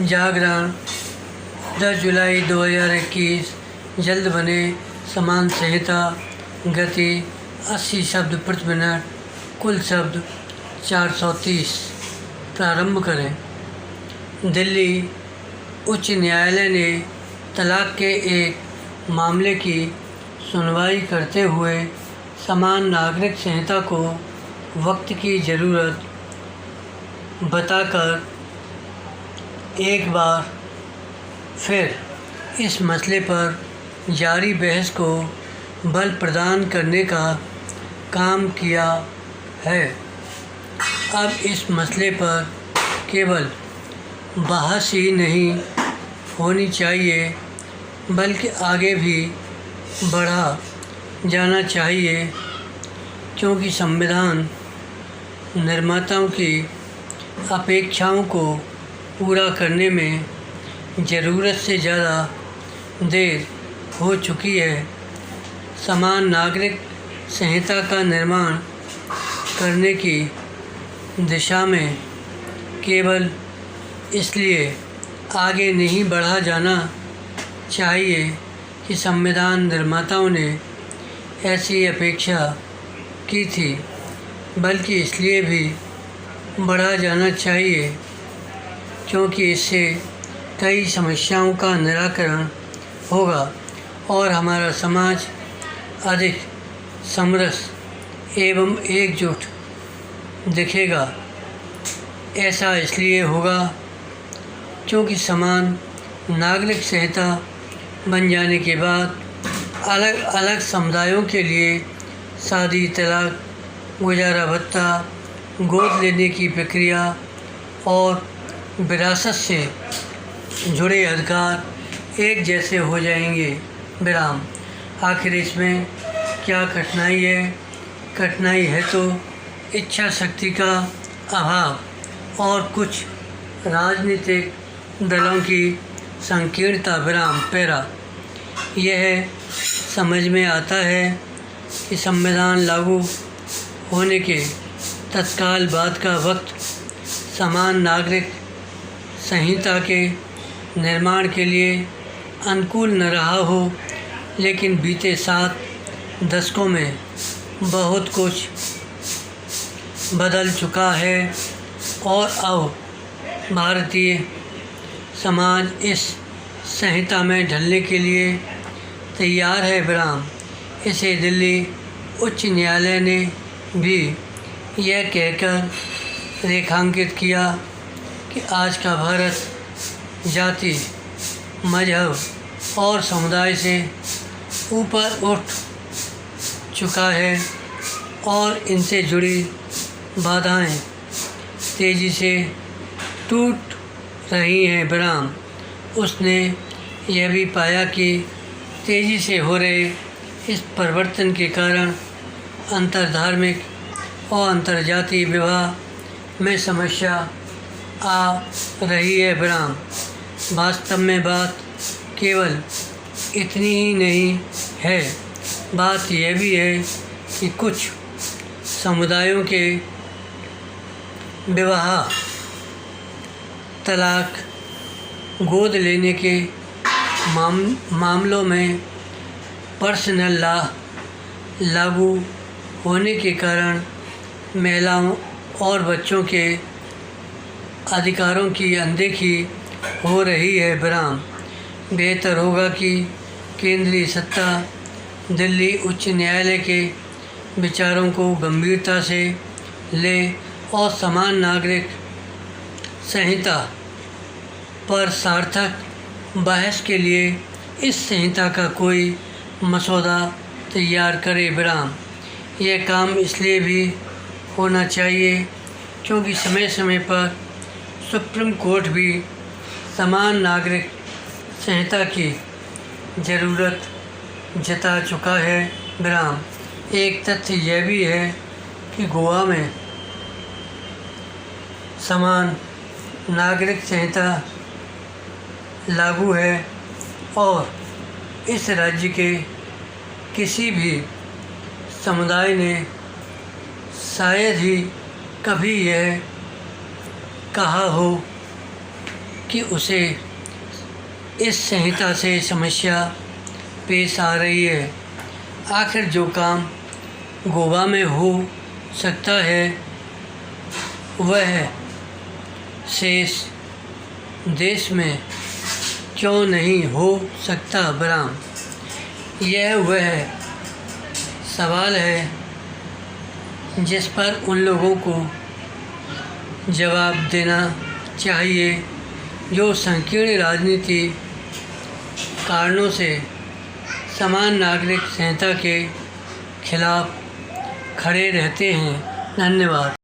जागरण 10 जुलाई 2021। जल्द बने समान संहिता। गति 80 शब्द प्रति मिनट। कुल शब्द 430। प्रारंभ करें। दिल्ली उच्च न्यायालय ने तलाक के एक मामले की सुनवाई करते हुए समान नागरिक संहिता को वक्त की ज़रूरत बताकर एक बार फिर इस मसले पर जारी बहस को बल प्रदान करने का काम किया है। अब इस मसले पर केवल बहस ही नहीं होनी चाहिए बल्कि आगे भी बढ़ा जाना चाहिए, क्योंकि संविधान निर्माताओं की अपेक्षाओं को पूरा करने में ज़रूरत से ज़्यादा देर हो चुकी है। समान नागरिक संहिता का निर्माण करने की दिशा में केवल इसलिए आगे नहीं बढ़ा जाना चाहिए कि संविधान निर्माताओं ने ऐसी अपेक्षा की थी, बल्कि इसलिए भी बढ़ा जाना चाहिए क्योंकि इससे कई समस्याओं का निराकरण होगा और हमारा समाज अधिक समरस एवं एकजुट दिखेगा। ऐसा इसलिए होगा क्योंकि समान नागरिक संहिता बन जाने के बाद अलग अलग समुदायों के लिए शादी, तलाक, गुजारा भत्ता, गोद लेने की प्रक्रिया और विरासत से जुड़े अधिकार एक जैसे हो जाएंगे। विराम। आखिर इसमें क्या कठिनाई है? कठिनाई है तो इच्छा शक्ति का अभाव और कुछ राजनीतिक दलों की संकीर्णता। विराम। पैरा। यह समझ में आता है कि संविधान लागू होने के तत्काल बाद का वक्त समान नागरिक संहिता के निर्माण के लिए अनुकूल न रहा हो, लेकिन बीते 7 दशकों में बहुत कुछ बदल चुका है और अब भारतीय समाज इस संहिता में ढलने के लिए तैयार है। विराम। इसे दिल्ली उच्च न्यायालय ने भी यह कहकर रेखांकित किया कि आज का भारत जाति, मजहब और समुदाय से ऊपर उठ चुका है और इनसे जुड़ी बाधाएं तेज़ी से टूट रही हैं। विराम। उसने यह भी पाया कि तेज़ी से हो रहे इस परिवर्तन के कारण अंतरधार्मिक और अंतर्जातीय विवाह में समस्या आ रही है। विराम। वास्तव में बात केवल इतनी ही नहीं है, बात यह भी है कि कुछ समुदायों के विवाह, तलाक, गोद लेने के मामलों में पर्सनल लॉ लागू होने के कारण महिलाओं और बच्चों के अधिकारों की अनदेखी हो रही है। विराम। बेहतर होगा कि केंद्रीय सत्ता दिल्ली उच्च न्यायालय के विचारों को गंभीरता से ले और समान नागरिक संहिता पर सार्थक बहस के लिए इस संहिता का कोई मसौदा तैयार करे। विराम। यह काम इसलिए भी होना चाहिए क्योंकि समय समय पर सुप्रीम कोर्ट भी समान नागरिक संहिता की ज़रूरत जता चुका है। विराम। एक तथ्य यह भी है कि गोवा में समान नागरिक संहिता लागू है और इस राज्य के किसी भी समुदाय ने शायद ही कभी यह कहा हो कि उसे इस संहिता से समस्या पेश आ रही है। आखिर जो काम गोवा में हो सकता है वह शेष देश में क्यों नहीं हो सकता बराम? यह वह सवाल है जिस पर उन लोगों को जवाब देना चाहिए जो संकीर्ण राजनीति कारणों से समान नागरिक संहिता के खिलाफ खड़े रहते हैं। धन्यवाद।